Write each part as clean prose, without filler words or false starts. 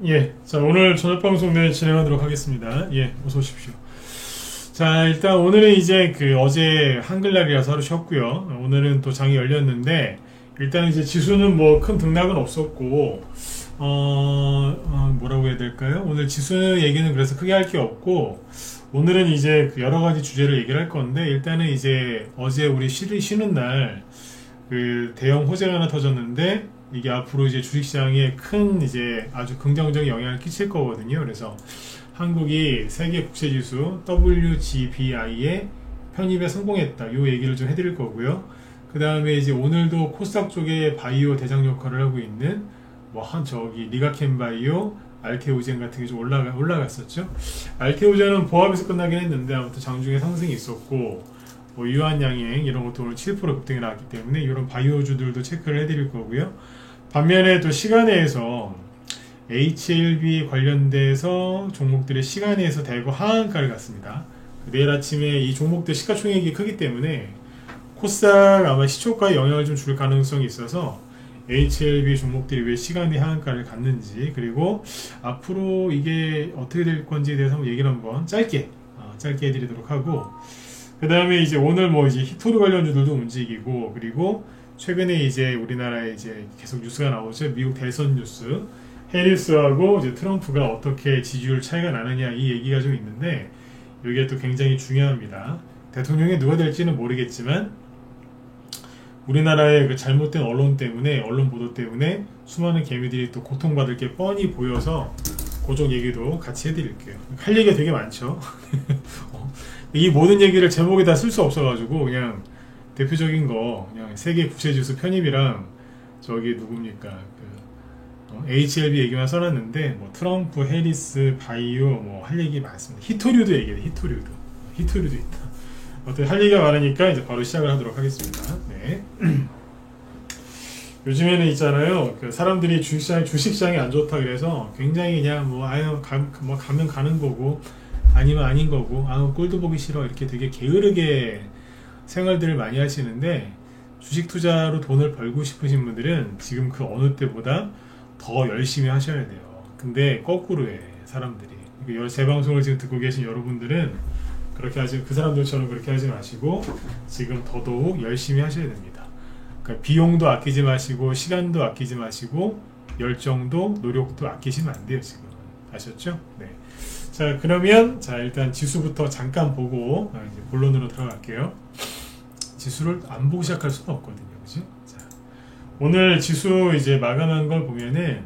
예, 자 오늘 저녁 방송 네 진행하도록 하겠습니다. 예, 어서 오십시오. 자 일단 오늘은 이제 어제 한글날이라서 하루 쉬었고요. 오늘은 또 장이 열렸는데 일단 이제 지수는 뭐 큰 등락은 없었고 뭐라고 해야 될까요? 오늘 지수 얘기는 그래서 크게 할 게 없고 오늘은 이제 여러 가지 주제를 얘기를 할 건데 일단은 이제 어제 우리 쉬는 날 대형 호재가 하나 터졌는데 이게 앞으로 이제 주식시장에 큰 이제 아주 긍정적인 영향을 끼칠 거거든요. 그래서 한국이 세계 국제지수 WGBI에 편입에 성공했다. 요 얘기를 좀 해드릴 거고요. 그 다음에 이제 오늘도 코스닥 쪽에 바이오 대장 역할을 하고 있는 리가켄바이오, 알테오젠 같은 게 좀 올라갔었죠. 알테오젠은 보합에서 끝나긴 했는데 아무튼 장중에 상승이 있었고 유한양행 이런 것도 오늘 7% 급등이 나왔기 때문에 이런 바이오주들도 체크를 해드릴 거고요. 반면에 또 시간에서 HLB 관련돼서 종목들의 시간에서 대거 하한가를 갔습니다. 내일 아침에 이 종목들 시가총액이 크기 때문에 코스닥 아마 시초가에 영향을 좀 줄 가능성이 있어서 HLB 종목들이 왜 시간의 하한가를 갔는지 그리고 앞으로 이게 어떻게 될 건지에 대해서 한번 얘기를 한번 짧게 해드리도록 하고 그 다음에 이제 오늘 이제 히토류 관련주들도 움직이고 그리고 최근에 이제 우리나라에 이제 계속 뉴스가 나오죠. 미국 대선 뉴스 해리스하고 이제 트럼프가 어떻게 지지율 차이가 나느냐 이 얘기가 좀 있는데 이게 또 굉장히 중요합니다. 대통령이 누가 될지는 모르겠지만 우리나라의 잘못된 언론 보도 때문에 수많은 개미들이 또 고통받을 게 뻔히 보여서 그쪽 얘기도 같이 해드릴게요. 할 얘기가 되게 많죠. 이 모든 얘기를 제목에다 쓸 수 없어가지고 그냥 대표적인 거 그냥 세계 국제지수 편입이랑 저기 누굽니까 HLB 얘기만 써놨는데 트럼프, 해리스, 바이오 할 얘기 많습니다. 히토류도 얘기해. 히토류도 있다. 어떻게 할 얘기가 많으니까 이제 바로 시작을 하도록 하겠습니다. 네. 요즘에는 있잖아요. 사람들이 주식시장이 안 좋다 그래서 굉장히 그냥 가면 가는 거고 아니면 아닌 거고 꼴도 보기 싫어 이렇게 되게 게으르게 생활들을 많이 하시는데 주식 투자로 돈을 벌고 싶으신 분들은 지금 그 어느 때보다 더 열심히 하셔야 돼요. 근데 거꾸로 해 사람들이. 제 방송을 지금 듣고 계신 여러분들은 그 사람들처럼 그렇게 하지 마시고 지금 더더욱 열심히 하셔야 됩니다. 그러니까 비용도 아끼지 마시고 시간도 아끼지 마시고 열정도 노력도 아끼시면 안 돼요. 지금 아셨죠? 네. 자 그러면 일단 지수부터 잠깐 보고 이제 본론으로 들어갈게요. 지수를 안 보고 시작할 수가 없거든요. 그죠? 자, 오늘 지수 이제 마감한 걸 보면은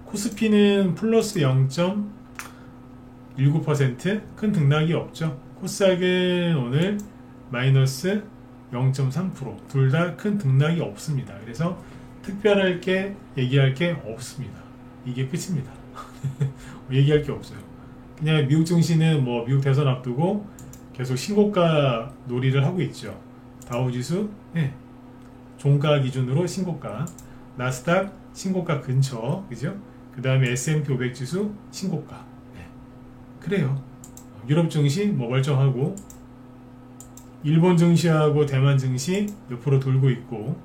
코스피는 플러스 0.19% 큰 등락이 없죠. 코스닥은 오늘 마이너스 0.3% 둘 다 큰 등락이 없습니다. 그래서 특별할 게 얘기할 게 없습니다. 이게 끝입니다. 얘기할 게 없어요. 그냥 미국 증시는 미국 대선 앞두고 계속 신고가 놀이를 하고 있죠. 다우지수 종가 기준으로 신고가, 나스닥 신고가 근처, 그죠? 그 다음에 S&P 500 지수 신고가. 그래요. 유럽 증시 멀쩡하고 일본 증시하고 대만 증시 옆으로 돌고 있고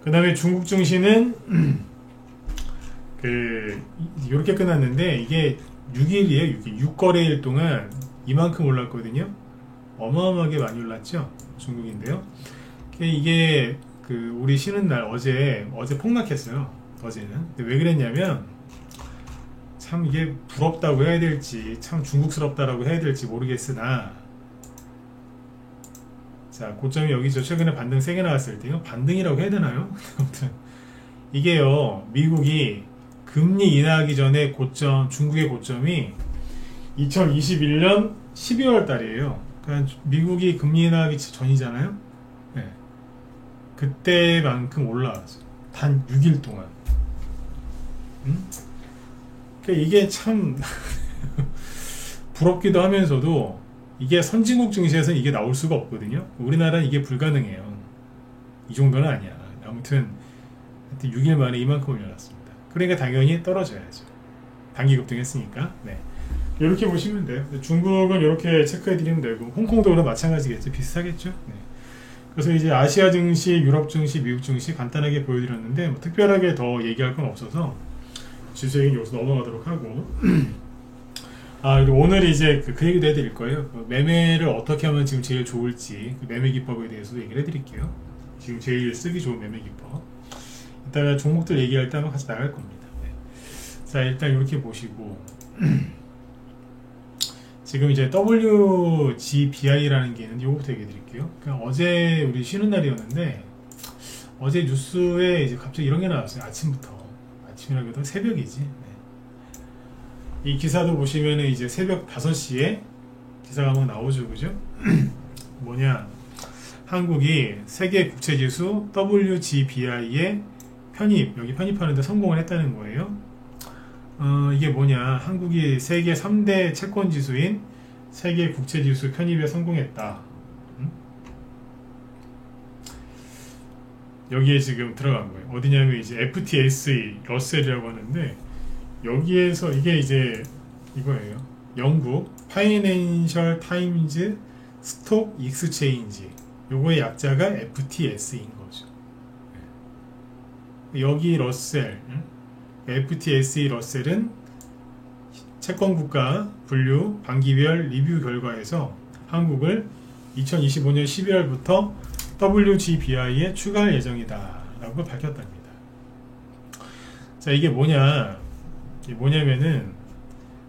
그 다음에 중국 증시는 이렇게 끝났는데 이게 6일이에요. 6거래일 동안 이만큼 올랐거든요. 어마어마하게 많이 올랐죠. 중국인데요. 이게 우리 쉬는 날 어제 폭락했어요. 어제는. 근데 왜 그랬냐면 참 이게 부럽다고 해야 될지 참 중국스럽다라고 해야 될지 모르겠으나 자 고점이 여기죠. 최근에 반등 세게 나왔을 때요. 반등이라고 해야 되나요? 아무튼 이게요. 미국이 금리 인하하기 전에 중국의 고점이 2021년 12월 달이에요. 그러니까 미국이 금리 인하하기 전이잖아요. 네. 그때만큼 올라왔어요. 단 6일 동안. 그러니까 이게 참 부럽기도 하면서도 이게 선진국 증시에서는 이게 나올 수가 없거든요. 우리나라는 이게 불가능해요. 이 정도는 아니야. 아무튼 6일 만에 이만큼 올려놨습니다. 그러니까 당연히 떨어져야죠. 단기 급등했으니까. 네. 이렇게 보시면 돼요. 중국은 이렇게 체크해드리면 되고 홍콩도 그럼 마찬가지겠죠. 비슷하겠죠. 네. 그래서 이제 아시아 증시, 유럽 증시, 미국 증시 간단하게 보여드렸는데 특별하게 더 얘기할 건 없어서 지수 얘기는 여기서 넘어가도록 하고 그리고 오늘 이제 그 얘기도 해드릴 거예요. 매매를 어떻게 하면 지금 제일 좋을지 그 매매 기법에 대해서도 얘기를 해드릴게요. 지금 제일 쓰기 좋은 매매 기법. 이따가 종목들 얘기할 때 한번 같이 나갈 겁니다. 네. 자, 일단 이렇게 보시고 지금 이제 WGBI라는 게 있는데 요거부터 얘기해 드릴게요. 그러니까 어제 우리 쉬는 날이었는데 어제 뉴스에 이제 갑자기 이런 게 나왔어요. 아침이라기보다 새벽이지. 네. 이 기사도 보시면은 이제 새벽 5시에 기사가 한번 나오죠. 그죠? 뭐냐. 한국이 세계 국채지수 WGBI에 여기 편입하는데 성공을 했다는 거예요. 이게 뭐냐. 한국이 세계 3대 채권지수인 세계 국채지수 편입에 성공했다. 여기에 지금 들어간 거예요. 어디냐면 이제 FTSE 러셀이라고 하는데 여기에서 이게 이제 이거예요. 영국 파이낸셜 타임즈 스톡 익스체인지 요거의 약자가 FTSE인 거죠. 여기 러셀 FTSE 러셀은 채권국가 분류 반기별 리뷰 결과에서 한국을 2025년 11월부터 WGBI에 추가할 예정이다 라고 밝혔답니다. 자, 이게 뭐냐면은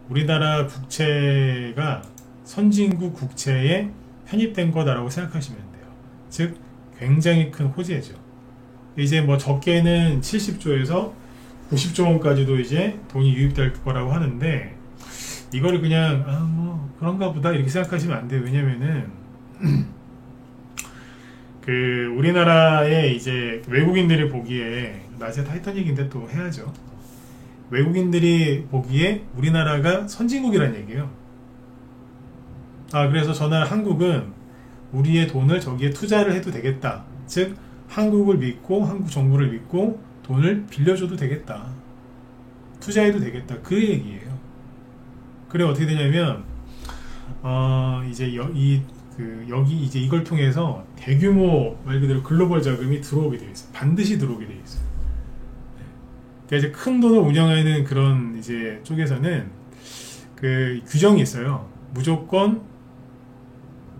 우리나라 국채가 선진국 국채에 편입된 거다라고 생각하시면 돼요. 즉 굉장히 큰 호재죠. 이제 뭐 적게는 70조에서 90조 원까지도 이제 돈이 유입될 거라고 하는데 이거를 그냥 뭐 그런가 보다 이렇게 생각하시면 안 돼요. 왜냐면은 그 우리나라에 이제 외국인들이 보기에 낮에 다 했던 얘기인데 또 해야죠. 외국인들이 보기에 우리나라가 선진국이란 얘기예요. 그래서 저는 한국은 우리의 돈을 저기에 투자를 해도 되겠다. 즉 한국을 믿고 한국 정부를 믿고 돈을 빌려줘도 되겠다. 투자해도 되겠다. 그 얘기예요. 그래 어떻게 되냐면 이제 여기 이제 이걸 통해서 대규모 말 그대로 글로벌 자금이 들어오게 되어 있어요. 반드시 들어오게 되어 있어요. 그러니까 이제 큰 돈을 운영하는 그런 이제 쪽에서는 그 규정이 있어요. 무조건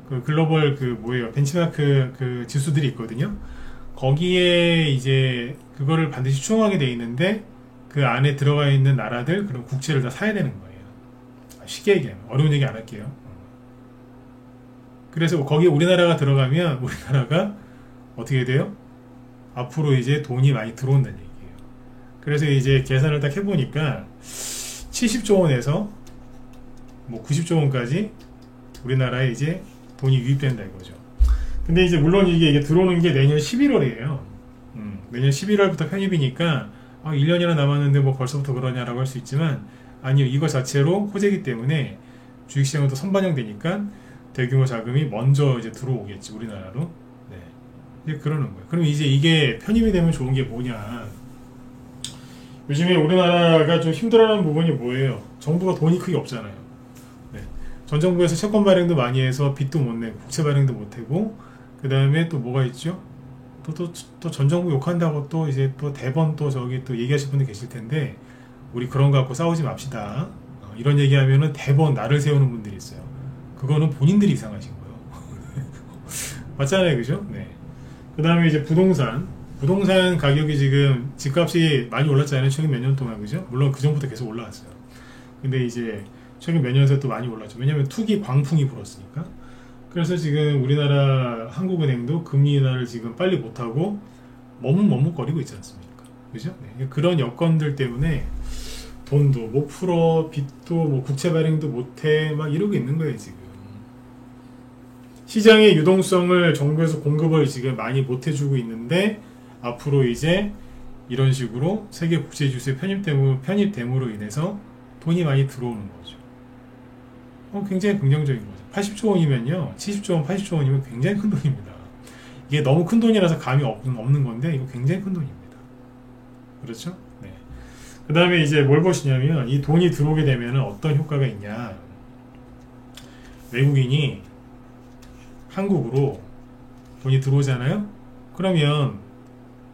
그 글로벌 그 뭐예요 벤치마크 그 지수들이 있거든요. 거기에 이제 그거를 반드시 수용하게 돼 있는데 그 안에 들어가 있는 나라들 그런 국채를 다 사야 되는 거예요. 쉽게 얘기하면 어려운 얘기 안 할게요. 그래서 거기에 우리나라가 들어가면 우리나라가 어떻게 돼요? 앞으로 이제 돈이 많이 들어온다는 얘기예요. 그래서 이제 계산을 딱 해보니까 70조 원에서 뭐 90조 원까지 우리나라에 이제 돈이 유입된다 이거죠. 근데 이제 물론 이게 들어오는 게 내년 11월이에요. 내년 11월부터 편입이니까 1년이나 남았는데 뭐 벌써부터 그러냐라고 할 수 있지만 아니요. 이거 자체로 호재이기 때문에 주식시장은 또 선반영되니까 대규모 자금이 먼저 이제 들어오겠지 우리나라로. 네. 이제 그러는 거예요. 그럼 이제 이게 편입이 되면 좋은 게 뭐냐? 요즘에 우리나라가 좀 힘들어하는 부분이 뭐예요? 정부가 돈이 크게 없잖아요. 네. 전 정부에서 채권 발행도 많이 해서 빚도 못 내고 국채 발행도 못 하고 그 다음에 또 뭐가 있죠? 또 전 정부 욕한다고 또 이제 또 대번 또 저기 또 얘기하실 분들 계실 텐데 우리 그런 거 갖고 싸우지 맙시다. 이런 얘기하면은 대번 나를 세우는 분들이 있어요. 그거는 본인들이 이상하신 거예요. 맞잖아요, 그죠? 네. 그 다음에 이제 부동산 가격이 지금 집값이 많이 올랐잖아요. 최근 몇 년 동안, 그죠? 물론 그 전부터 계속 올라왔어요. 근데 이제 최근 몇 년 새에 또 많이 올랐죠. 왜냐면 투기 광풍이 불었으니까. 그래서 지금 우리나라 한국은행도 금리 인하를 지금 빨리 못하고 머뭇머뭇거리고 있지 않습니까? 그죠? 네. 그런 여건들 때문에 돈도 못 풀어, 빚도 뭐 국채 발행도 못해, 막 이러고 있는 거예요, 지금. 시장의 유동성을 정부에서 공급을 지금 많이 못 해주고 있는데, 앞으로 이제 이런 식으로 세계 국제지수의 편입됨으로 인해서 돈이 많이 들어오는 거죠. 굉장히 긍정적인 거죠. 80조 원이면요, 70조 원, 80조 원이면 굉장히 큰 돈입니다. 이게 너무 큰 돈이라서 감이 없는 건데, 이거 굉장히 큰 돈입니다. 그렇죠? 네. 그 다음에 이제 뭘 보시냐면 이 돈이 들어오게 되면 어떤 효과가 있냐. 외국인이 한국으로 돈이 들어오잖아요. 그러면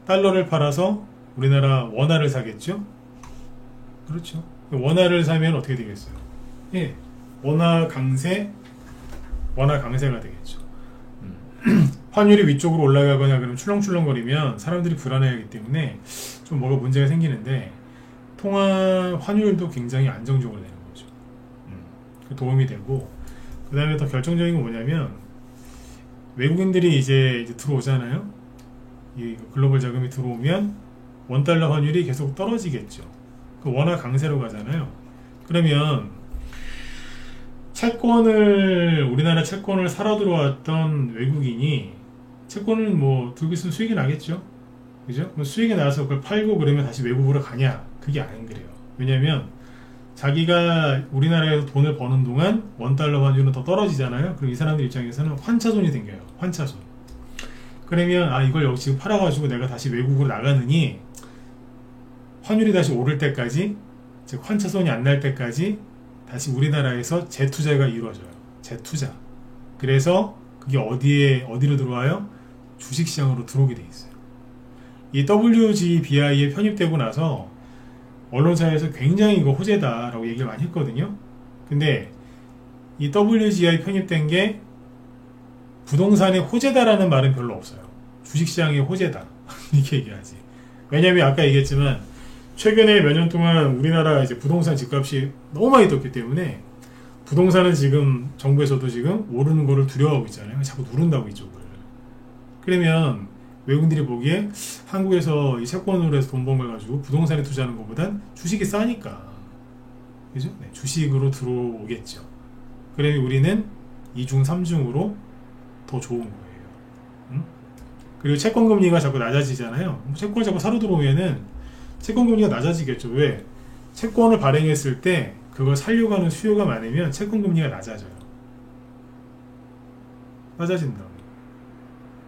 달러를 팔아서 우리나라 원화를 사겠죠. 그렇죠. 원화를 사면 어떻게 되겠어요? 예, 원화 강세가 되겠죠. 환율이 위쪽으로 올라가거나 그러면 출렁출렁거리면 사람들이 불안해하기 때문에 좀 뭐가 문제가 생기는데 통화 환율도 굉장히 안정적으로 되는 거죠. 도움이 되고 그 다음에 더 결정적인 건 뭐냐면 외국인들이 이제 들어오잖아요. 이 글로벌 자금이 들어오면 원달러 환율이 계속 떨어지겠죠. 그 원화 강세로 가잖아요. 그러면 우리나라 채권을 사러 들어왔던 외국인이 채권을 뭐 들고 있으면 수익이 나겠죠. 그죠? 수익이 나서 그걸 팔고 그러면 다시 외국으로 가냐? 그게 안 그래요. 왜냐면 자기가 우리나라에서 돈을 버는 동안 원달러 환율은 더 떨어지잖아요. 그럼 이 사람들 입장에서는 환차손이 생겨요. 환차손. 그러면 이걸 여기 지금 팔아가지고 내가 다시 외국으로 나가느니 환율이 다시 오를 때까지, 즉 환차손이 안 날 때까지 다시 우리나라에서 재투자가 이루어져요. 재투자. 그래서 그게 어디로 들어와요? 주식시장으로 들어오게 돼 있어요. 이 WGBI에 편입되고 나서 언론사에서 굉장히 이거 호재다라고 얘기를 많이 했거든요. 근데 이 WGBI 편입된 게 부동산의 호재다라는 말은 별로 없어요. 주식시장의 호재다 이렇게 얘기하지. 왜냐면 아까 얘기했지만 최근에 몇 년 동안 우리나라 이제 부동산 집값이 너무 많이 떴기 때문에 부동산은 지금 정부에서도 지금 오르는 거를 두려워하고 있잖아요. 자꾸 누른다고 이쪽을. 그러면 외국인들이 보기에 한국에서 이 채권으로 해서 돈 번 걸 가지고 부동산에 투자하는 것보단 주식이 싸니까, 그죠? 네, 주식으로 들어오겠죠. 그러면 우리는 2중 3중으로 더 좋은 거예요. 그리고 채권 금리가 자꾸 낮아지잖아요. 채권을 자꾸 사러 들어오면은 채권 금리가 낮아지겠죠. 왜? 채권을 발행했을 때 그걸 살려고 하는 수요가 많으면 채권 금리가 낮아져요. 낮아진다.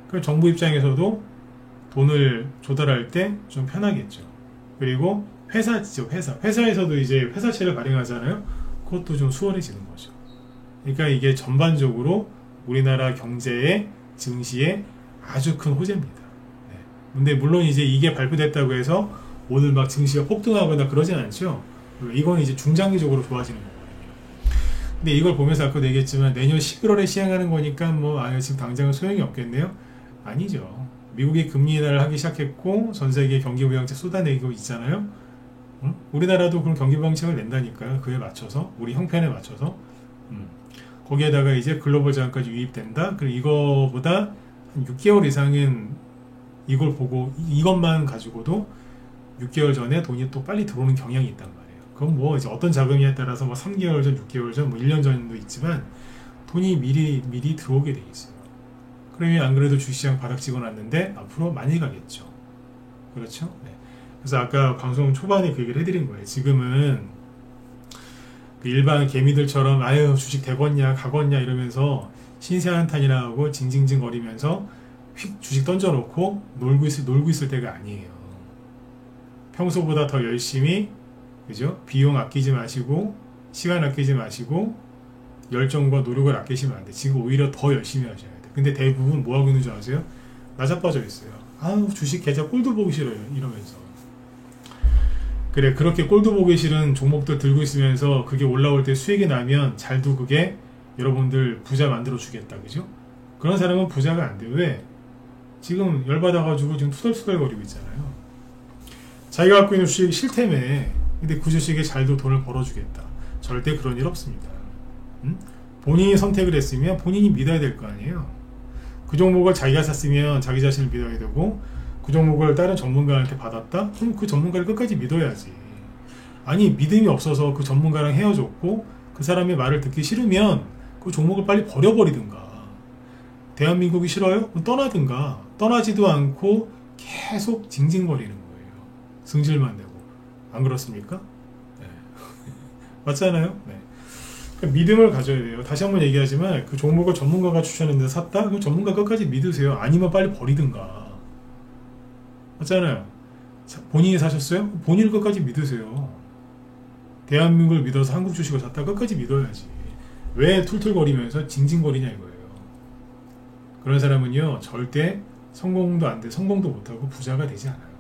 그럼 정부 입장에서도 돈을 조달할 때 좀 편하겠죠. 그리고 회사에서도 이제 회사채를 발행하잖아요. 그것도 좀 수월해지는 거죠. 그러니까 이게 전반적으로 우리나라 경제의 증시에 아주 큰 호재입니다. 네. 근데 물론 이제 이게 발표됐다고 해서 오늘 막 증시가 폭등하거나 그러진 않죠. 이건 이제 중장기적으로 좋아지는 거거든요. 근데 이걸 보면서 아까도 얘기했지만 내년 11월에 시행하는 거니까 지금 당장은 소용이 없겠네요. 아니죠. 미국이 금리 인하를 하기 시작했고 전 세계 경기부양책 쏟아내고 있잖아요. 우리나라도 그런 경기부양책을 낸다니까요. 그에 맞춰서, 우리 형편에 맞춰서. 거기에다가 이제 글로벌 자금까지 유입된다. 그리고 이거보다 한 6개월 이상은 이걸 보고 이것만 가지고도 6개월 전에 돈이 또 빨리 들어오는 경향이 있단 말이에요. 그건 이제 어떤 자금에 따라서 3개월 전, 6개월 전, 1년 전도 있지만 돈이 미리 들어오게 돼 있어요. 그러면 안 그래도 주식시장 바닥 찍어놨는데 앞으로 많이 가겠죠. 그렇죠? 네. 그래서 아까 방송 초반에 그 얘기를 해드린 거예요. 지금은 그 일반 개미들처럼 주식 되겠냐 가겠냐 이러면서 신세 한탄이나 하고 징징징 거리면서 휙 주식 던져놓고 놀고 있을 때가 아니에요. 평소보다 더 열심히, 그죠? 비용 아끼지 마시고 시간 아끼지 마시고 열정과 노력을 아끼시면 안 돼. 지금 오히려 더 열심히 하셔야 돼. 근데 대부분 뭐 하고 있는 줄 아세요? 나자빠져 있어요. 주식 계좌 꼴도 보기 싫어요. 이러면서. 그래, 그렇게 꼴도 보기 싫은 종목들 들고 있으면서 그게 올라올 때 수익이 나면 잘도 그게 여러분들 부자 만들어 주겠다. 그죠? 그런 사람은 부자가 안 돼요. 왜? 지금 열받아가지고 지금 투덜투덜 거리고 있잖아요. 자기가 갖고 있는 주식이 싫다며. 근데 그 주식에 잘도 돈을 벌어주겠다. 절대 그런 일 없습니다. 본인이 선택을 했으면 본인이 믿어야 될 거 아니에요. 그 종목을 자기가 샀으면 자기 자신을 믿어야 되고, 그 종목을 다른 전문가한테 받았다? 그럼 그 전문가를 끝까지 믿어야지. 아니, 믿음이 없어서 그 전문가랑 헤어졌고 그 사람의 말을 듣기 싫으면 그 종목을 빨리 버려버리든가. 대한민국이 싫어요? 그럼 떠나든가. 떠나지도 않고 계속 징징거리는 거예요. 승질만 내고. 안 그렇습니까? 네. 맞잖아요? 네. 그러니까 믿음을 가져야 돼요. 다시 한번 얘기하지만 그 종목을 전문가가 추천했는데 샀다? 그 전문가 끝까지 믿으세요. 아니면 빨리 버리든가. 맞잖아요. 본인이 사셨어요? 본인을 끝까지 믿으세요. 대한민국을 믿어서 한국 주식을 샀다? 끝까지 믿어야지. 왜 툴툴거리면서 징징거리냐 이거예요. 그런 사람은요 절대 성공도 안 돼, 성공도 못하고 부자가 되지 않아요.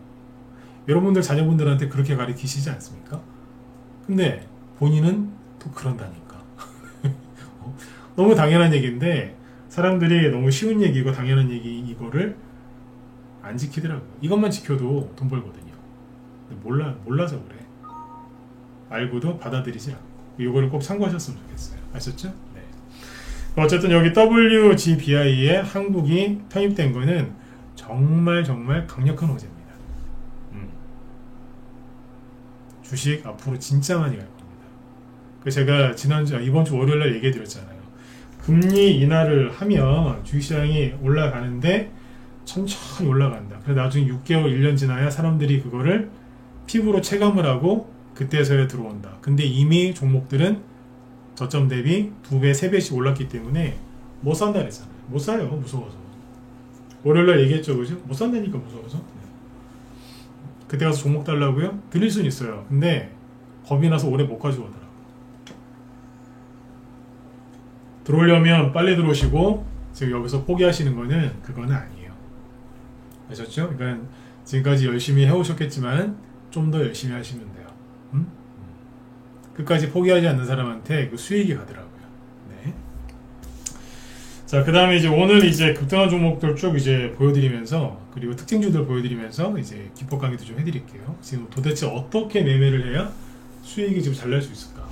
여러분들 자녀분들한테 그렇게 가르치시지 않습니까? 근데 본인은 또 그런다니까. 너무 당연한 얘기인데 사람들이 너무 쉬운 얘기고 당연한 얘기 이거를 안 지키더라고요. 이것만 지켜도 돈 벌거든요. 몰라서 그래. 알고도 받아들이지 않고. 이거를 꼭 참고하셨으면 좋겠어요. 아셨죠? 네. 어쨌든 여기 WGBI에 한국이 편입된 거는 정말 강력한 호재입니다. 주식 앞으로 진짜 많이 갈 겁니다. 제가 이번 주 월요일날 얘기해 드렸잖아요. 금리 인하를 하면 주식시장이 올라가는데 천천히 올라간다. 그래서 나중에 6개월, 1년 지나야 사람들이 그거를 피부로 체감을 하고 그때서야 들어온다. 근데 이미 종목들은 저점 대비 2배, 3배씩 올랐기 때문에 못 산다 그랬잖아요. 못 사요. 무서워서. 월요일날 얘기했죠. 그죠? 못 산다니까 무서워서. 그때 가서 종목 달라고요? 드릴 수는 있어요. 근데 겁이 나서 오래 못 가지고 오더라고요. 들어오려면 빨리 들어오시고 지금 여기서 포기하시는 거는 그거는 아니에요. 아셨죠? 그러니까 지금까지 열심히 해오셨겠지만 좀 더 열심히 하시면 돼요. 끝까지 포기하지 않는 사람한테 그 수익이 가더라고요. 네. 자, 그 다음에 이제 오늘 이제 급등한 종목들 쭉 이제 보여드리면서 그리고 특징주들 보여드리면서 이제 기법 강의도 좀 해드릴게요. 지금 도대체 어떻게 매매를 해야 수익이 좀 잘 날 수 있을까?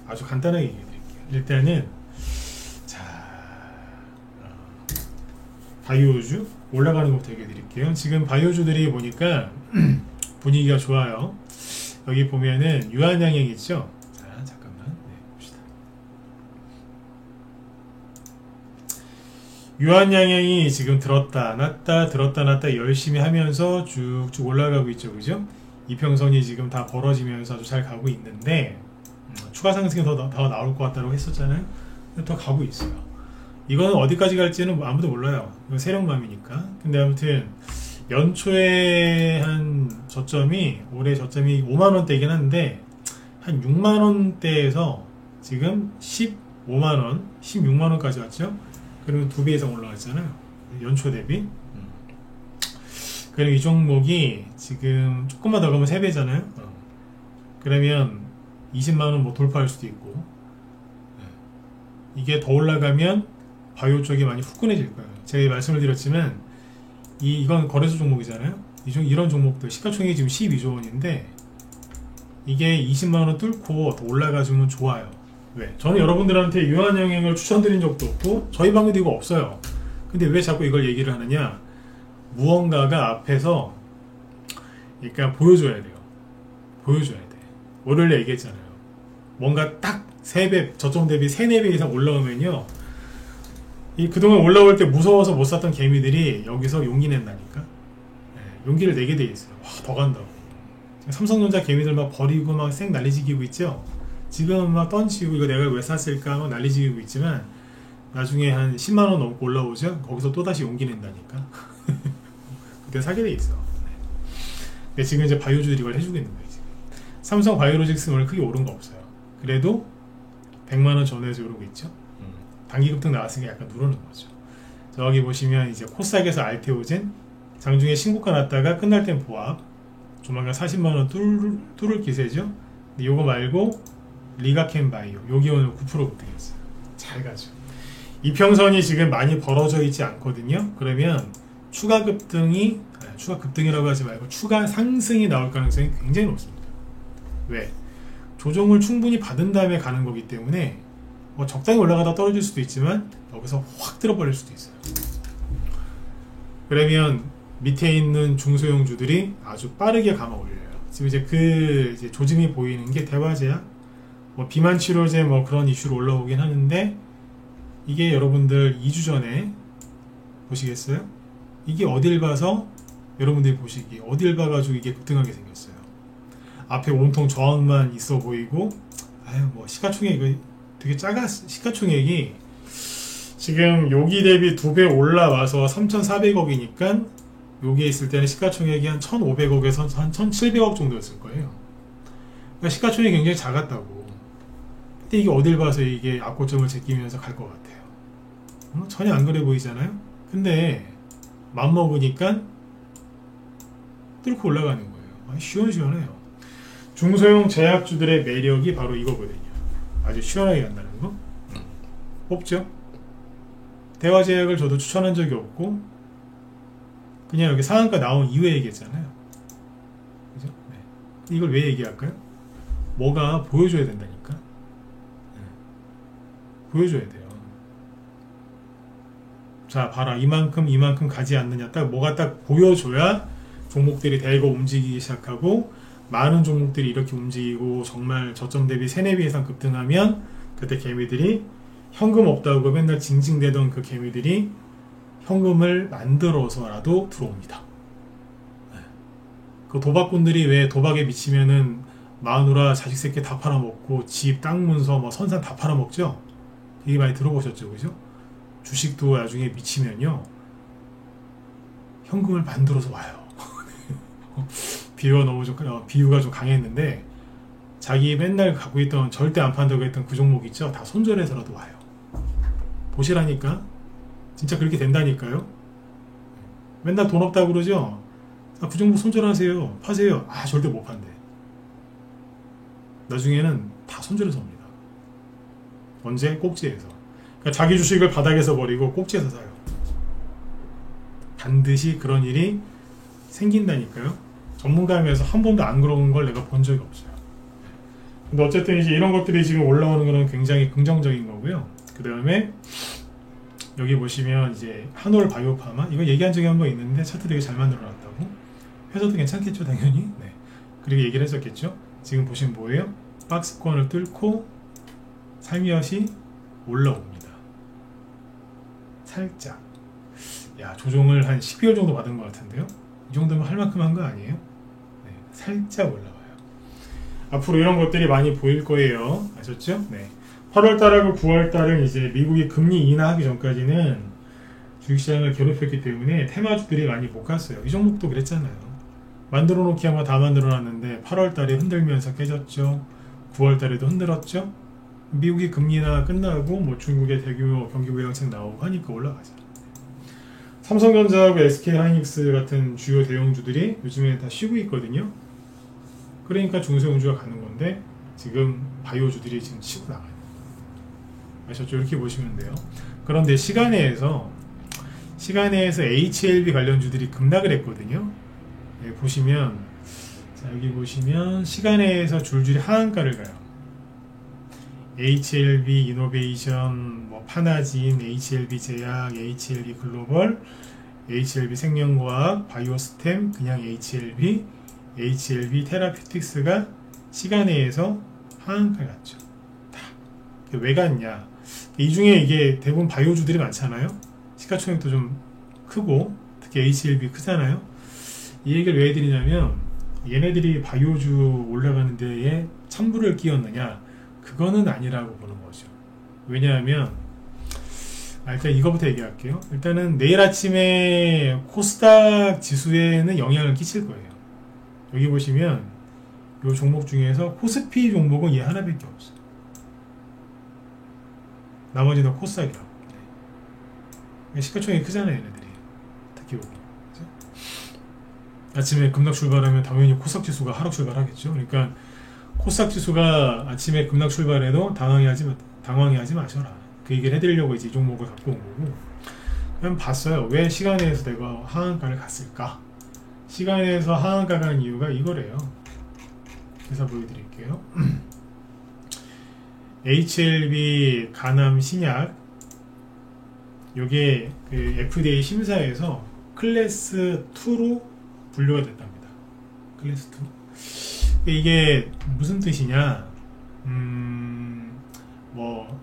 아주 간단하게 얘기해 드릴게요. 일단은 바이오주 올라가는 것부터 얘기해 드릴게요. 지금 바이오주들이 보니까 분위기가 좋아요. 여기 보면은 유한양행 있죠? 자, 잠깐만. 네, 봅시다. 유한양행이 지금 들었다 놨다 열심히 하면서 쭉쭉 올라가고 있죠. 그죠? 이평선이 지금 다 벌어지면서 아주 잘 가고 있는데 추가 상승이 더 나올 것 같다고 했었잖아요. 근데 더 가고 있어요. 이거는 어디까지 갈지는 아무도 몰라요. 이건 세력맘이니까. 근데 아무튼 연초에 한 저점이 올해 저점이 5만원대이긴 한데 한 6만원대에서 지금 15만원 16만원까지 왔죠. 그러면 2배 이상 올라갔잖아요. 연초 대비. 그리고 이 종목이 지금 조금만 더 가면 3배잖아요. 그러면 20만원 뭐 돌파할 수도 있고 이게 더 올라가면 바이오 쪽이 많이 후끈해질 거예요. 제가 말씀을 드렸지만 이건 거래소 종목이잖아요. 이런 종목들 시가총액이 지금 12조 원인데 이게 20만원 뚫고 더 올라가주면 좋아요. 왜? 저는 여러분들한테 유한영행을 추천드린 적도 없고 저희 방에도 이거 없어요. 근데 왜 자꾸 이걸 얘기를 하느냐? 무언가가 앞에서 그러니까 보여줘야 돼요. 보여줘야 돼. 월요일에 얘기했잖아요. 뭔가 딱 3배, 저점 대비 3, 4배 이상 올라오면요. 그동안 올라올 때 무서워서 못 샀던 개미들이 여기서 용기 낸다니까. 네, 용기를 내게 돼 있어요. 와, 더 간다고. 삼성전자 개미들 막 버리고 막 쌩 난리지기고 있죠. 지금 막 던지고 이거 내가 왜 샀을까 막 난리지기고 있지만 나중에 한 10만원 넘고 올라오죠. 거기서 또다시 용기 낸다니까. 그때 사게 돼 있어. 네. 지금 이제 바이오주들이 이걸 해주고 있는 거예요. 지금. 삼성 바이오로직스는 오늘 크게 오른 거 없어요. 그래도 100만원 전후에서 오르고 있죠. 단기급등 나왔으니까 약간 누르는 거죠. 저기 보시면 이제 코스닥에서 알테오젠 장중에 신고가 났다가 끝날 땐 보합 조만간 40만원 뚫을 기세죠. 근데 요거 말고 리가켄 바이오 여기 오늘 9% 급등했어요. 잘 가죠. 이평선이 지금 많이 벌어져 있지 않거든요. 그러면 추가 급등이라고 하지 말고 추가 상승이 나올 가능성이 굉장히 높습니다. 왜? 조정을 충분히 받은 다음에 가는 거기 때문에 뭐 적당히 올라가다 떨어질 수도 있지만 여기서 확 들어버릴 수도 있어요. 그러면 밑에 있는 중소형주들이 아주 빠르게 감아 올려요. 지금 이제 조짐이 보이는 게 대화제약, 뭐 비만 치료제 뭐 그런 이슈로 올라오긴 하는데 이게 여러분들 2주 전에 보시겠어요? 이게 어딜 봐서 여러분들이 보시기에 어딜 봐가지고 이게 급등하게 생겼어요. 앞에 온통 저항만 있어 보이고 뭐 시가총액이 되게 시가총액이 지금 여기 대비 2배 올라와서 3,400억이니까 여기에 있을 때는 시가총액이 한 1,500억에서 한 1,700억 정도였을 거예요. 그러니까 시가총액이 굉장히 작았다고. 근데 이게 어딜 봐서 이게 악고점을 제끼면서 갈 것 같아요. 전혀 안 그래 보이잖아요. 근데 맘먹으니까 뚫고 올라가는 거예요. 시원시원해요. 중소형 제약주들의 매력이 바로 이거거든요. 아주 시원하게 간다는 거. 없죠? 대화제약을 저도 추천한 적이 없고 그냥 여기 상한가 나온 이후에 얘기했잖아요. 그죠? 네. 이걸 왜 얘기할까요? 뭐가 보여줘야 된다니까. 네. 보여줘야 돼요. 자, 봐라. 이만큼 가지 않느냐. 딱 뭐가 딱 보여줘야 종목들이 대거 움직이기 시작하고 많은 종목들이 이렇게 움직이고 정말 저점 대비 3, 4배 이상 급등하면 그때 개미들이 현금 없다고 맨날 징징대던 그 개미들이 현금을 만들어서라도 들어옵니다. 그 도박꾼들이 왜 도박에 미치면은 마누라 자식 새끼 다 팔아먹고 집 땅 문서 뭐 선산 다 팔아먹죠? 되게 많이 들어보셨죠, 그죠? 주식도 나중에 미치면요 현금을 만들어서 와요. 비유가 좀 강했는데 자기 맨날 갖고 있던 절대 안 판다고 했던 그 종목 있죠? 다 손절해서라도 와요. 보시라니까. 진짜 그렇게 된다니까요. 맨날 돈 없다고 그러죠? 아, 그 종목 손절하세요. 파세요. 아, 절대 못 판대. 나중에는 다 손절해서 옵니다. 언제? 꼭지에서. 그러니까 자기 주식을 바닥에서 버리고 꼭지에서 사요. 반드시 그런 일이 생긴다니까요. 전문가임에서 한 번도 안 그런 걸 내가 본 적이 없어요. 근데 어쨌든 이제 이런 것들이 지금 올라오는 거는 굉장히 긍정적인 거고요. 그 다음에 여기 보시면 이제 한올 바이오파마 이거 얘기한 적이 한 번 있는데 차트 되게 잘 만들어놨다고. 회사도 괜찮겠죠, 당연히. 네. 그리고 얘기를 했었겠죠. 지금 보시면 뭐예요? 박스권을 뚫고 살며시 올라옵니다. 살짝. 야, 조정을 한 12월 정도 받은 것 같은데요. 이 정도면 할 만큼 한 거 아니에요? 네, 살짝 올라와요. 앞으로 이런 것들이 많이 보일 거예요. 아셨죠? 네. 8월달하고 9월달은 이제 미국이 금리 인하하기 전까지는 주식시장을 괴롭혔기 때문에 테마주들이 많이 못 갔어요. 이 종목도 그랬잖아요. 만들어 놓기 하면 다 만들어 놨는데 8월달에 흔들면서 깨졌죠. 9월달에도 흔들었죠. 미국이 금리 인하 끝나고 뭐 중국의 대규모 경기 부양책 나오고 하니까 올라가죠. 삼성전자하고 SK하이닉스 같은 주요 대형주들이 요즘에 다 쉬고 있거든요. 그러니까 중소형주가 가는 건데 지금 바이오주들이 지금 치고 나가요. 아셨죠? 이렇게 보시면 돼요. 그런데 시간에서 HLB 관련주들이 급락을 했거든요. 네, 보시면 자, 여기 보시면 시간에서 줄줄이 하한가를 가요. HLB 이노베이션, 뭐 파나진, HLB 제약, HLB 글로벌, HLB 생명과학, 바이오스템, 그냥 HLB, HLB 테라피틱스가 시간에서 하한가 갔죠. 다. 왜 갔냐? 이 중에 이게 대부분 바이오주들이 많잖아요. 시가총액도 좀 크고 특히 HLB 크잖아요. 이 얘기를 왜 해드리냐면 얘네들이 바이오주 올라가는 데에 찬불을 끼웠느냐? 그거는 아니라고 보는 거죠. 왜냐하면 일단 이거부터 얘기할게요. 일단은 내일 아침에 코스닥 지수에는 영향을 끼칠 거예요. 여기 보시면 이 종목 중에서 코스피 종목은 얘 하나밖에 없어요. 나머지는 코스닥이라고. 시가총액이 크잖아요, 얘네들이. 특히 여기. 그렇죠? 아침에 급락 출발하면 당연히 코스닥 지수가 하락 출발하겠죠. 그러니까 코스닥 지수가 아침에 급락 출발해도 당황해하지 마셔라. 그 얘기를 해드리려고 이제 이 종목을 갖고 온 거고. 그럼 봤어요. 왜 시간에서 내가 하한가를 갔을까? 시간에서 하한가 간 이유가 이거래요. 그래서 보여드릴게요. HLB 간암 신약 요게 그 FDA 심사에서 클래스 2로 분류가 됐답니다. 클래스 2. 이게 무슨 뜻이냐? 뭐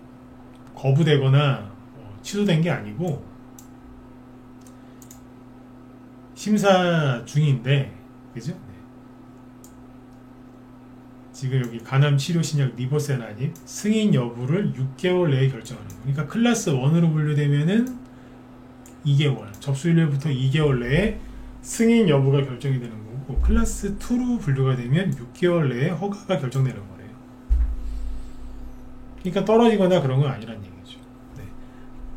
거부되거나 취소된 게 아니고 심사 중인데, 그죠? 네. 지금 여기 간암 치료 신약 리보세라닙 승인 여부를 6개월 내에 결정하는 거예요. 그러니까 클래스 1으로 분류되면은 2개월, 접수일로부터 2개월 내에 승인 여부가 결정이 되는 거고, 클래스 2로 분류가 되면 6개월 내에 허가가 결정되는 거래요. 그러니까 떨어지거나 그런 건 아니란 얘기죠. 네.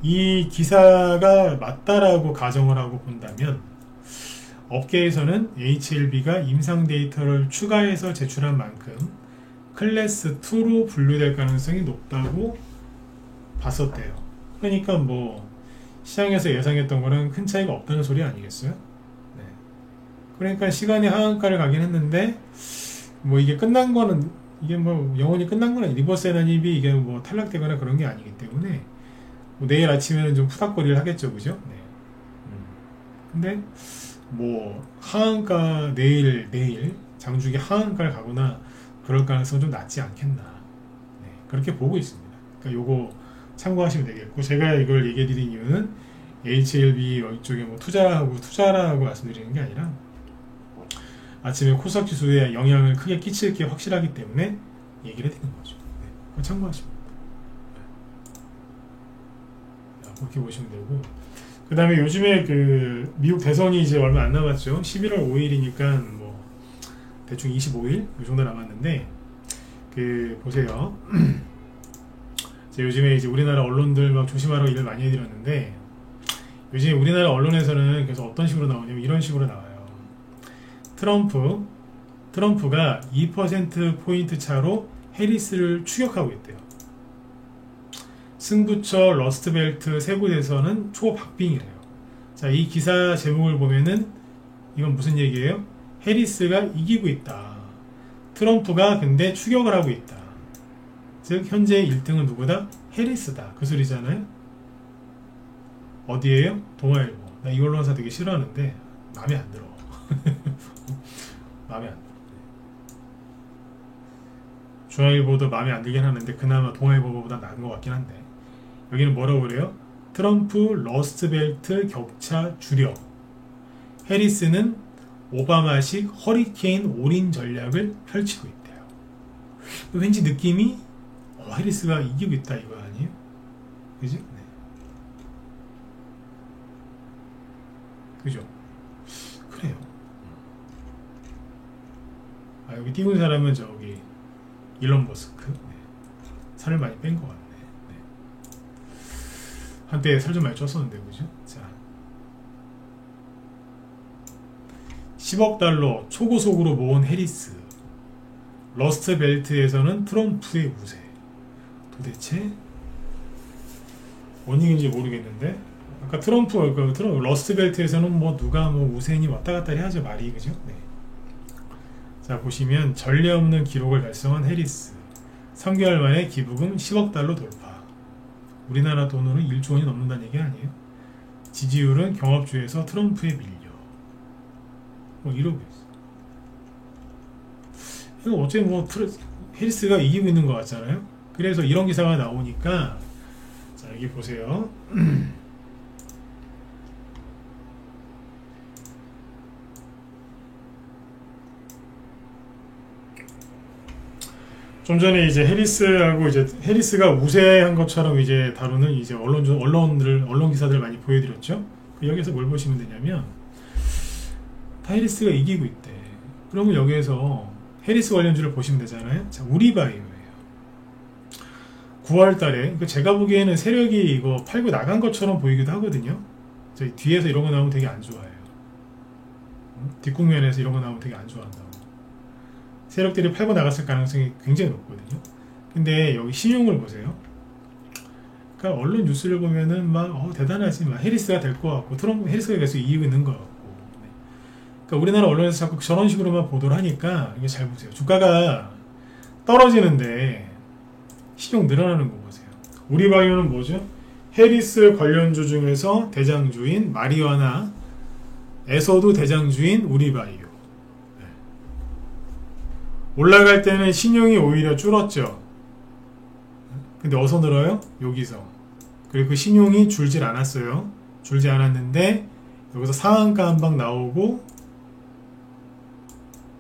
이 기사가 맞다라고 가정을 하고 본다면 업계에서는 HLB가 임상 데이터를 추가해서 제출한 만큼 클래스 2로 분류될 가능성이 높다고 봤었대요. 그러니까 뭐 시장에서 예상했던 거는 큰 차이가 없다는 소리 아니겠어요? 네. 그러니까 시간이 하한가를 가긴 했는데 뭐 이게 끝난 거는 이게 뭐 영원히 끝난 거는 리버스 애나닙이 이게 뭐 탈락되거나 그런 게 아니기 때문에 뭐 내일 아침에는 좀 푸닥거리를 하겠죠, 그죠? 네. 근데 뭐 하한가 내일 장중에 하한가를 가거나 그럴 가능성 좀 낮지 않겠나. 네, 그렇게 보고 있습니다. 그러니까 요거 참고하시면 되겠고, 제가 이걸 얘기해 드린 이유는 HLB 이쪽에 뭐 투자라고 말씀드리는 게 아니라 아침에 코스닥 지수에 영향을 크게 끼칠 게 확실하기 때문에 얘기를 해드리는 거죠. 네, 그거 참고하시면 됩니다. 그렇게 보시면 되고, 그 다음에 요즘에 그 미국 대선이 이제 얼마 안 남았죠. 11월 5일이니까 뭐 대충 25일 이 정도 남았는데, 그 보세요. 요즘에 이제 우리나라 언론들 막 조심하라고 일을 많이 해드렸는데, 요즘 우리나라 언론에서는 그래서 어떤 식으로 나오냐면 이런 식으로 나와요. 트럼프가 2%포인트 차로 해리스를 추격하고 있대요. 승부처 러스트벨트 세 곳에서는 초박빙이래요. 자, 이 기사 제목을 보면은 이건 무슨 얘기예요? 해리스가 이기고 있다. 트럼프가 근데 추격을 하고 있다. 즉 현재 1등은 누구다? 해리스다. 그 소리잖아요. 어디에요? 동아일보. 나 이 언론사 되게 싫어하는데 마음에 안 들어. 마음에 안 들어. 중앙일보도 마음에 안 들긴 하는데 그나마 동아일보보다 나은 것 같긴 한데, 여기는 뭐라고 그래요? 트럼프 러스트벨트 격차 줄여. 해리스는 오바마식 허리케인 올인 전략을 펼치고 있대요. 왠지 느낌이 해리스가 이기고 있다 이거 아니에요? 그지? 네. 그죠? 그래요. 아, 여기 띄운 사람은 저기 일론 머스크. 네. 살을 많이 뺀 것 같네. 네. 한때 살 좀 많이 쪘었는데, 그죠? 자, 10억 달러 초고속으로 모은 해리스. 러스트 벨트에서는 트럼프의 우세. 도대체 원인인지 모르겠는데, 아까 러스트 벨트에서는 뭐 누가 뭐 우세니 왔다 갔다 하죠, 말이. 그죠? 네. 자, 보시면 전례 없는 기록을 달성한 해리스. 3개월 만에 기부금 10억 달러 돌파. 우리나라 돈으로 1조 원이 넘는다는 얘기 아니에요? 지지율은 경합주에서 트럼프에 밀려. 뭐 이러고 있어. 어째 뭐 해리스가 이기고 있는 것 같잖아요. 그래서 이런 기사가 나오니까, 자, 여기 보세요. 좀 전에 이제 해리스하고 이제 해리스가 우세한 것처럼 이제 다루는 이제 언론 기사들을 많이 보여드렸죠. 여기서 뭘 보시면 되냐면, 해리스가 이기고 있대. 그러면 여기에서 해리스 관련주를 보시면 되잖아요. 자, 우리바이오예요. 9월달에 제가 보기에는 세력이 이거 팔고 나간 것처럼 보이기도 하거든요. 저희 뒤에서 이런 거 나오면 되게 안 좋아해요. 뒷국면에서 이런 거 나오면 되게 안 좋아한다고. 세력들이 팔고 나갔을 가능성이 굉장히 높거든요. 근데 여기 신용을 보세요. 그러니까 언론 뉴스를 보면은 막 대단하지, 막 해리스가 될 것 같고 해리스가 계속 이기고 있는 것 같고. 네. 그러니까 우리나라 언론에서 자꾸 저런 식으로만 보도를 하니까 이게 잘 보세요. 주가가 떨어지는데 신용 늘어나는 거 보세요. 우리바이오는 뭐죠? 해리스 관련주 중에서 대장주인 마리화나에서도 대장주인 우리바이오. 올라갈 때는 신용이 오히려 줄었죠. 근데 어디서 늘어요? 여기서. 그리고 그 신용이 줄질 않았어요. 줄지 않았는데 여기서 상한가 한 방 나오고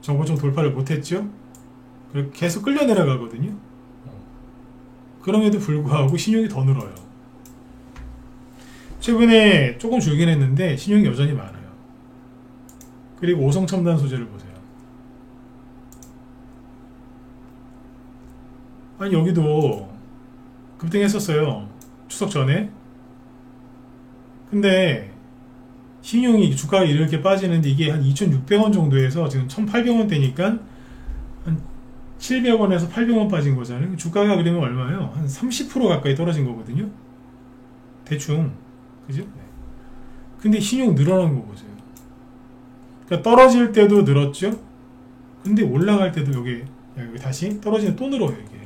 정고점 돌파를 못했죠. 그리고 계속 끌려 내려가거든요. 그럼에도 불구하고 신용이 더 늘어요. 최근에 조금 줄긴 했는데 신용이 여전히 많아요. 그리고 오성첨단 소재를 보세요. 아니, 여기도 급등했었어요. 추석 전에. 근데 신용이 주가가 이렇게 빠지는데 이게 한 2,600원 정도에서 지금 1,800원대니까 한 700원에서 800원 빠진 거잖아요. 주가가 그러면 얼마예요? 한 30% 가까이 떨어진 거거든요. 대충. 그죠? 네. 근데 신용 늘어난 거 보세요. 그러니까 떨어질 때도 늘었죠. 근데 올라갈 때도 여기 다시 떨어지는 또 늘어요 이게.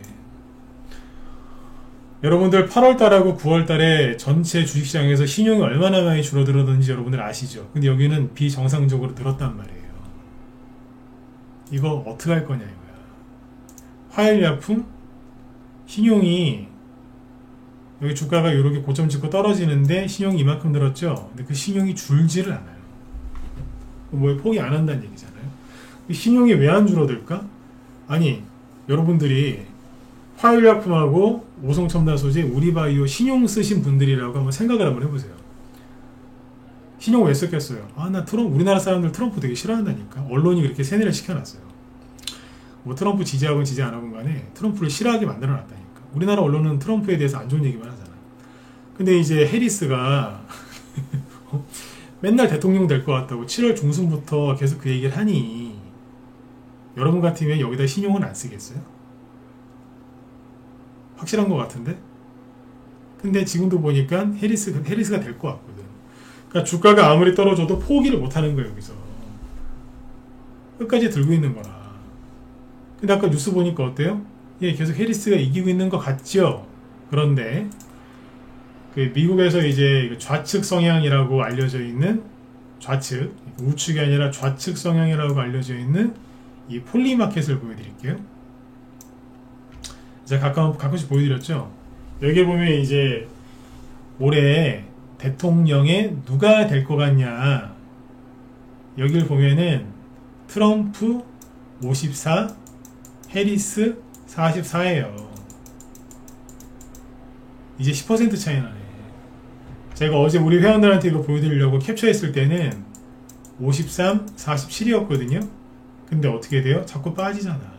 여러분들 8월달하고 9월달에 전체 주식시장에서 신용이 얼마나 많이 줄어들었는지 여러분들 아시죠? 근데 여기는 비정상적으로 늘었단 말이에요. 이거 어떻게 할 거냐 이거야. 화일약품 신용이 여기 주가가 이렇게 고점 찍고 떨어지는데 신용이 이만큼 늘었죠? 근데 그 신용이 줄지를 않아요. 뭐에 포기 안 한다는 얘기잖아요. 신용이 왜 안 줄어들까? 아니 여러분들이 화일약품하고 오성첨단소재, 우리바이오 신용 쓰신 분들이라고 한번 생각을 한번 해보세요. 신용 왜 썼겠어요? 나 우리나라 사람들 트럼프 되게 싫어한다니까. 언론이 그렇게 세뇌를 시켜놨어요. 뭐 트럼프 지지하건 지지 안 하건 간에 트럼프를 싫어하게 만들어놨다니까. 우리나라 언론은 트럼프에 대해서 안 좋은 얘기만 하잖아. 근데 이제 해리스가 맨날 대통령 될 것 같다고 7월 중순부터 계속 그 얘기를 하니 여러분 같으면 여기다 신용은 안 쓰겠어요? 확실한 것 같은데? 근데 지금도 보니까 해리스가 될 것 같거든. 그러니까 주가가 아무리 떨어져도 포기를 못 하는 거예요, 여기서. 끝까지 들고 있는 거라. 근데 아까 뉴스 보니까 어때요? 예, 계속 해리스가 이기고 있는 것 같죠? 그런데, 그 미국에서 이제 좌측 성향이라고 알려져 있는, 좌측, 우측이 아니라 좌측 성향이라고 알려져 있는 이 폴리마켓을 보여드릴게요. 제가 가끔씩 보여드렸죠. 여기 보면 이제 올해 대통령에 누가 될 것 같냐. 여기를 보면은 트럼프 54, 해리스 44예요. 이제 10% 차이 나네. 제가 어제 우리 회원들한테 이거 보여드리려고 캡처했을 때는 53, 47이었거든요. 근데 어떻게 돼요? 자꾸 빠지잖아.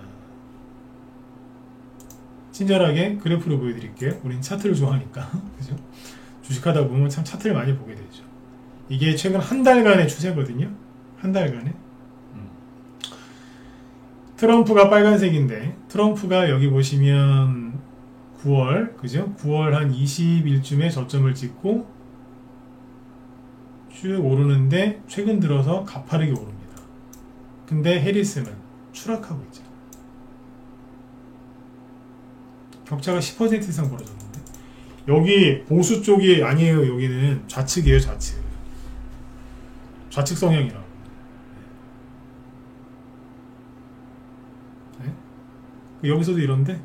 친절하게 그래프를 보여드릴게요. 우린 차트를 좋아하니까. 그죠? 주식하다 보면 참 차트를 많이 보게 되죠. 이게 최근 한 달간의 추세거든요. 한 달간에. 트럼프가 빨간색인데, 트럼프가 여기 보시면 9월, 그죠? 9월 한 20일쯤에 저점을 찍고 쭉 오르는데, 최근 들어서 가파르게 오릅니다. 근데 해리스는 추락하고 있죠. 격차가 10% 이상 벌어졌는데 여기 보수 쪽이 아니에요. 여기는 좌측이에요. 좌측 성향이라고. 네? 여기서도 이런데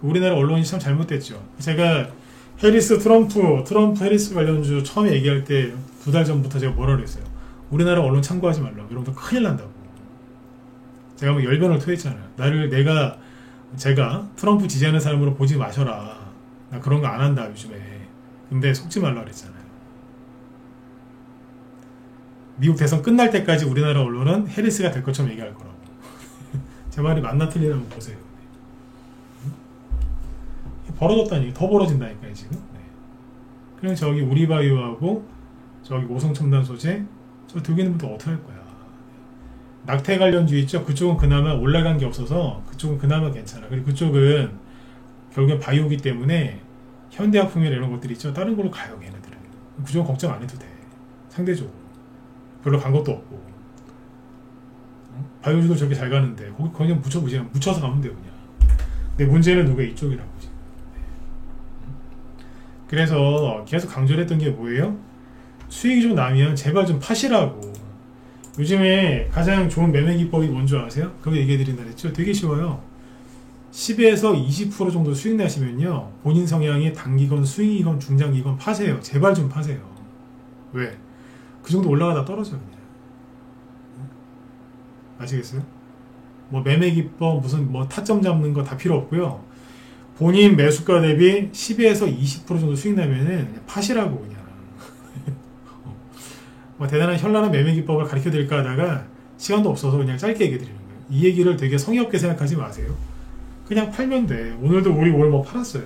우리나라 언론이 참 잘못됐죠. 제가 해리스 트럼프 해리스 관련주 처음에 얘기할 때 2달 전부터 제가 뭐라 그랬어요. 우리나라 언론 참고하지 말라고. 여러분들 큰일 난다고. 제가 뭐 열변을 토했잖아요. 제가 트럼프 지지하는 사람으로 보지 마셔라. 나 그런 거 안 한다 요즘에. 근데 속지 말라 그랬잖아요. 미국 대선 끝날 때까지 우리나라 언론은 해리스가 될 것처럼 얘기할 거라고. 제 말이 맞나 틀리나 한번 보세요. 벌어졌다니 더 벌어진다니까요 지금. 네. 그럼 저기 우리바이오하고 저기 오성첨단 소재 저 두 개는 또 어떻게 할 거야. 낙태 관련주 있죠? 그쪽은 그나마 올라간 게 없어서 그쪽은 그나마 괜찮아. 그리고 그쪽은 결국엔 바이오기 때문에 현대약품이나 이런 것들이 있죠? 다른 걸로 가요 걔네들은. 그쪽은 걱정 안 해도 돼. 상대적으로 별로 간 것도 없고. 바이오주도 저렇게 잘 가는데 거기 그냥 묻혀서 가면 돼요 그냥. 근데 문제는 누가 이쪽이라고 지금. 그래서 계속 강조를 했던 게 뭐예요? 수익이 좀 나면 제발 좀 파시라고. 요즘에 가장 좋은 매매 기법이 뭔지 아세요? 그거 얘기해드린다 그랬죠? 되게 쉬워요. 10에서 20% 정도 수익 나시면요, 본인 성향이 단기건 수익이건 중장기건 파세요. 제발 좀 파세요. 왜? 그 정도 올라가다 떨어져요 그냥. 아시겠어요? 뭐 매매 기법 무슨 뭐 타점 잡는 거 다 필요 없고요. 본인 매수가 대비 10에서 20% 정도 수익 나면은 그냥 파시라고 그냥. 뭐 대단한 현란한 매매 기법을 가르쳐 드릴까 하다가 시간도 없어서 그냥 짧게 얘기 드리는 거예요. 이 얘기를 되게 성의 없게 생각하지 마세요. 그냥 팔면 돼. 오늘도 우리 뭘 뭐 팔았어요.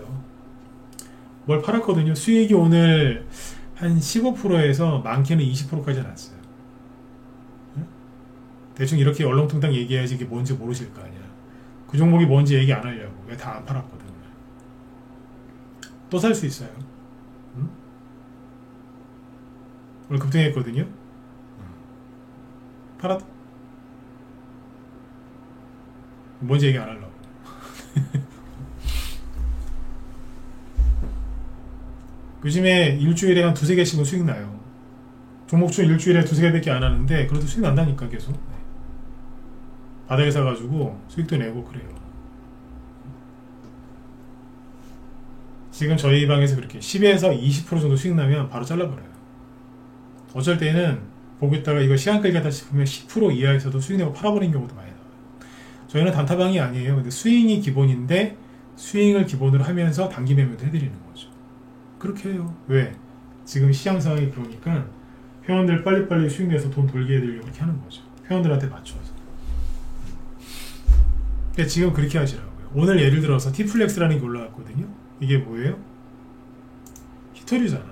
뭘 팔았거든요. 수익이 오늘 한 15%에서 많게는 20%까지 났어요. 대충 이렇게 얼렁뚱땅 얘기해야지 이게 뭔지 모르실 거 아니야. 그 종목이 뭔지 얘기 안 하려고. 왜 다 안 팔았거든. 또 살 수 있어요. 응? 오늘 급등했거든요. 팔았다. 뭔지 얘기 안 하려고. 요즘에 일주일에 한 두세 개씩은 수익 나요. 종목주 일주일에 두세 개밖에 안 하는데 그래도 수익 난다니까 계속. 바닥에 사가지고 수익도 내고 그래요. 지금 저희 방에서 그렇게 10에서 20% 정도 수익 나면 바로 잘라버려요. 어쩔 때는 보고 있다가 이거 시간 끌기 하다 싶으면 10% 이하에서도 수익 내고 팔아버리는 경우도 많이 나와요. 저희는 단타방이 아니에요. 근데 스윙이 기본인데 스윙을 기본으로 하면서 단기 매매도 해드리는 거죠. 그렇게 해요. 왜? 지금 시장 상황이 그러니까 회원들 빨리빨리 수익 내서 돈 돌게 해드리려고 그렇게 하는 거죠. 회원들한테 맞춰서. 그러니까 지금 그렇게 하시라고요. 오늘 예를 들어서 T플렉스라는 게 올라왔거든요. 이게 뭐예요? 히토류잖아.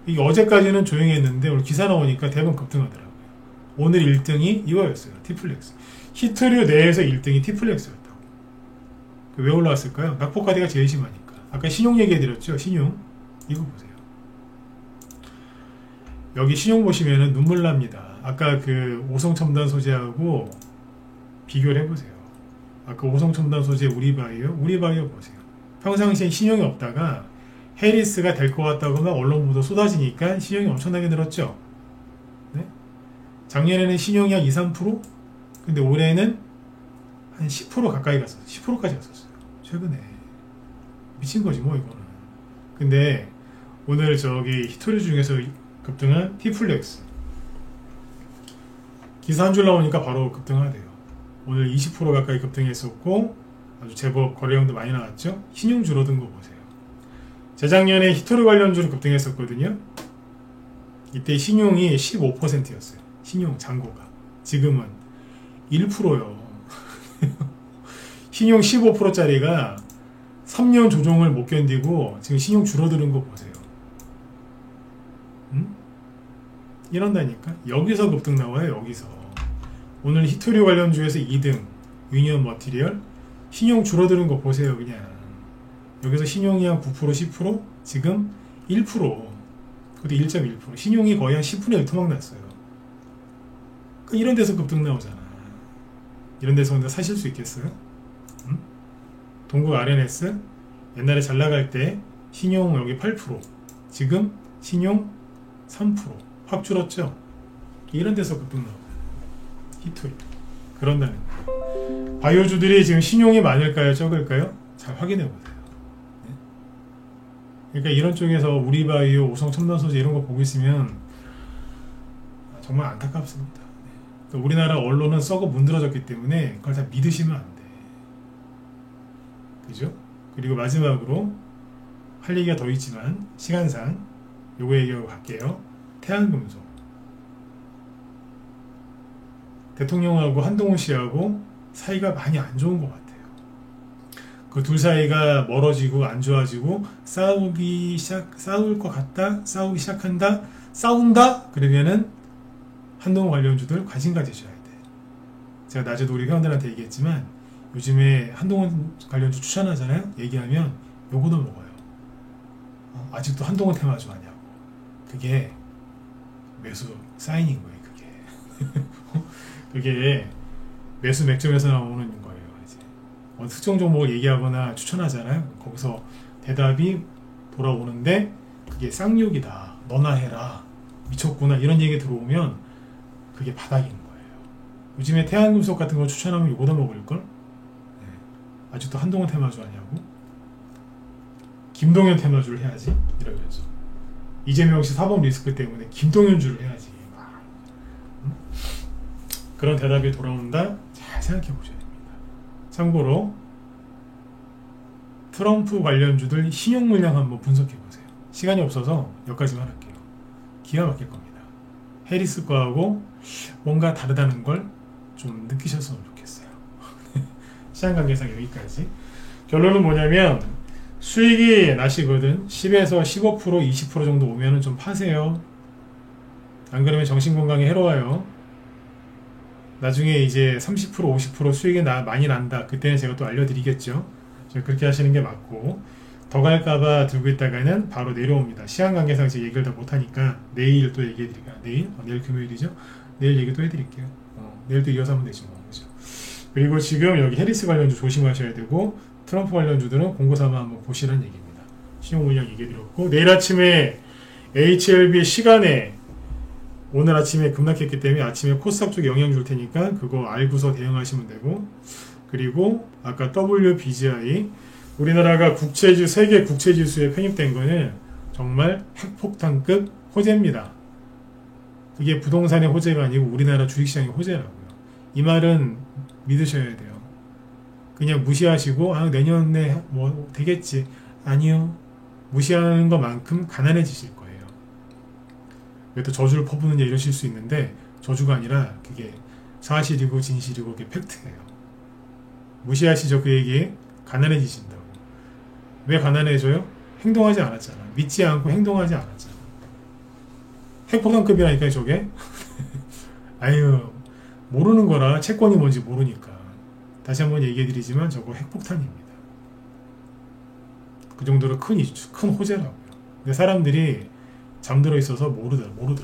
이게 어제까지는 조용히 했는데 오늘 기사 나오니까 대부분 급등하더라고요. 오늘 1등이 이거였어요. T플렉스. 히토류 내에서 1등이 T플렉스였다고. 왜 올라왔을까요? 낙폭과대가 제일 심하니까. 아까 신용 얘기해드렸죠? 신용. 이거 보세요. 여기 신용 보시면은 눈물 납니다. 아까 그 오성첨단 소재하고 비교를 해보세요. 아까 오성첨단 소재 우리바이오 보세요. 평상시에 신용이 없다가 해리스가 될 것 같다고만 언론 보도 쏟아지니까 신용이 엄청나게 늘었죠. 네? 작년에는 신용이 한 2, 3%? 근데 올해는 한 10% 가까이 갔었어요. 10%까지 갔었어요. 최근에. 미친 거지 뭐 이거는. 근데 오늘 저기 히토류 중에서 급등한 T플렉스 기사 한 줄 나오니까 바로 급등하대요. 오늘 20% 가까이 급등했었고 아주 제법 거래량도 많이 나왔죠. 신용 줄어든 거 보세요. 재작년에 히토류 관련주로 급등했었거든요. 이때 신용이 15%였어요. 신용 잔고가. 지금은 1%요. 신용 15%짜리가 3년 조정을 못 견디고 지금 신용 줄어드는 거 보세요. 응? 이런다니까. 여기서 급등 나와요. 여기서. 오늘 히토류 관련주에서 2등 유니온 머티리얼 신용 줄어드는 거 보세요. 그냥 여기서 신용이 한 9% 10% 지금 1% 그것도 1.1% 신용이 거의 한 10분의 1 토막 났어요. 그러니까 이런 데서 급등 나오잖아. 이런 데서 근데 사실 수 있겠어요? 응? 동국 RNS 옛날에 잘 나갈 때 신용 여기 8% 지금 신용 3% 확 줄었죠. 이런 데서 급등 나오고 히토리 그런다는 거예요. 바이오주들이 지금 신용이 많을까요? 적을까요? 잘 확인해 보세요. 네? 그러니까 이런 쪽에서 우리바이오, 오성첨단소재 이런 거 보고 있으면 정말 안타깝습니다. 네. 그러니까 우리나라 언론은 썩어 문드러졌기 때문에 그걸 다 믿으시면 안 돼. 그죠? 그리고 마지막으로 할 얘기가 더 있지만 시간상 요거 얘기하고 갈게요. 태양금속 대통령하고 한동훈 씨하고 사이가 많이 안 좋은 것 같아요. 그 둘 사이가 멀어지고 안 좋아지고 싸울 것 같다, 싸우기 시작한다, 싸운다? 그러면은 한동훈 관련주들 관심 가지셔야 돼. 제가 낮에도 우리 회원들한테 얘기했지만 요즘에 한동훈 관련주 추천하잖아요? 얘기하면 요거도 먹어요. 아직도 한동훈 테마주 하냐고. 그게 매수 사인인 거예요. 그게 매수 맥점에서 나오는 거예요. 이제 어느 특정 종목을 얘기하거나 추천하잖아요. 거기서 대답이 돌아오는데 그게 쌍욕이다. 너나 해라. 미쳤구나. 이런 얘기 들어오면 그게 바닥인 거예요. 요즘에 태양금속 같은 거 추천하면 요거도 먹을걸? 네. 아직도 한동훈 테마주 하냐고? 김동연 테마주를 해야지. 이러면서 이재명 씨 사법 리스크 때문에 김동연주를 해야지. 그런 대답이 돌아온다? 잘 생각해 보셔야 됩니다. 참고로 트럼프 관련주들 신용 물량 한번 분석해 보세요. 시간이 없어서 여기까지만 할게요. 기가 막힐 겁니다. 해리스 거하고 뭔가 다르다는 걸 좀 느끼셨으면 좋겠어요. 시간 관계상 여기까지. 결론은 뭐냐면 수익이 나시거든. 10에서 15%, 20% 정도 오면은 좀 파세요. 안 그러면 정신건강에 해로워요. 나중에 이제 30%, 50% 수익이 많이 난다. 그때는 제가 또 알려드리겠죠. 그렇게 하시는 게 맞고, 더 갈까봐 들고 있다가는 바로 내려옵니다. 시간 관계상 제 얘기를 다 못하니까 내일 또 얘기해드릴게요. 내일 금요일이죠. 내일 얘기 또 해드릴게요. 내일 또 이어서 하면 되지 뭐. 그죠? 그리고 지금 여기 해리스 관련주 조심하셔야 되고, 트럼프 관련주들은 공고사만 한번 보시라는 얘기입니다. 시용 물량 얘기해드렸고, 내일 아침에 HLB 시간에 오늘 아침에 급락했기 때문에 아침에 코스닥 쪽에 영향 줄 테니까 그거 알고서 대응하시면 되고, 그리고 아까 WBGI 우리나라가 세계 국채지수에 편입된 거는 정말 핵폭탄급 호재입니다. 그게 부동산의 호재가 아니고 우리나라 주식시장의 호재라고요. 이 말은 믿으셔야 돼요. 그냥 무시하시고 내년에 뭐 되겠지. 아니요. 무시하는 것만큼 가난해지실 거예요. 왜 또 저주를 퍼부느냐 이러실 수 있는데 저주가 아니라 그게 사실이고 진실이고 그게 팩트예요. 무시하시죠. 그 얘기. 가난해지신다고. 왜 가난해져요? 행동하지 않았잖아. 믿지 않고 행동하지 않았잖아. 핵폭탄급이라니까요, 저게. 아유, 모르는 거라 채권이 뭔지 모르니까. 다시 한번 얘기해드리지만 저거 핵폭탄입니다. 그 정도로 큰 호재라고요. 근데 사람들이 잠들어 있어서 모르더라고요.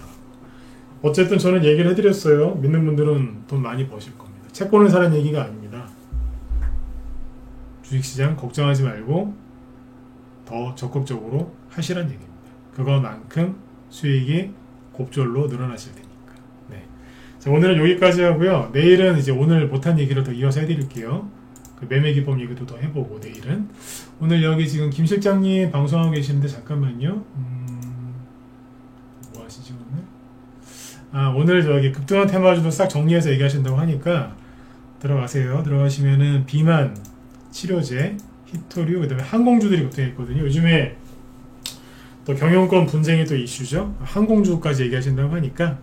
어쨌든 저는 얘기를 해드렸어요. 믿는 분들은 돈 많이 버실 겁니다. 채권을 사는 얘기가 아닙니다. 주식시장 걱정하지 말고 더 적극적으로 하시란 얘기입니다. 그거만큼 수익이 곱절로 늘어나실 테니까. 네. 자, 오늘은 여기까지 하고요. 내일은 이제 오늘 못한 얘기를 더 이어서 해드릴게요. 그 매매기법 얘기도 더 해보고 내일은. 오늘 여기 지금 김 실장님 방송하고 계시는데 잠깐만요. 뭐 하시지 오늘? 오늘 저기 급등한 테마주도 싹 정리해서 얘기하신다고 하니까 들어가세요. 들어가시면은 비만 치료제, 히토류, 그 다음에 항공주들이 급등했거든요. 요즘에 또 경영권 분쟁이 또 이슈죠. 항공주까지 얘기하신다고 하니까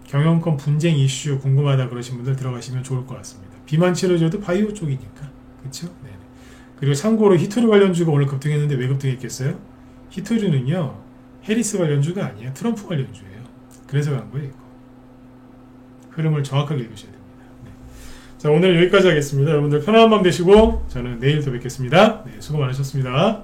경영권 분쟁 이슈 궁금하다 그러신 분들 들어가시면 좋을 것 같습니다. 비만 치료제도 바이오 쪽이니까. 그쵸? 네네. 그리고 참고로 히토류 관련주가 오늘 급등했는데 왜 급등했겠어요? 히토류는요, 해리스 관련주가 아니에요. 트럼프 관련주예요. 그래서 간 거예요, 이거. 흐름을 정확하게 읽으셔야 됩니다. 네. 자, 오늘 여기까지 하겠습니다. 여러분들 편안한 밤 되시고 저는 내일 또 뵙겠습니다. 네, 수고 많으셨습니다.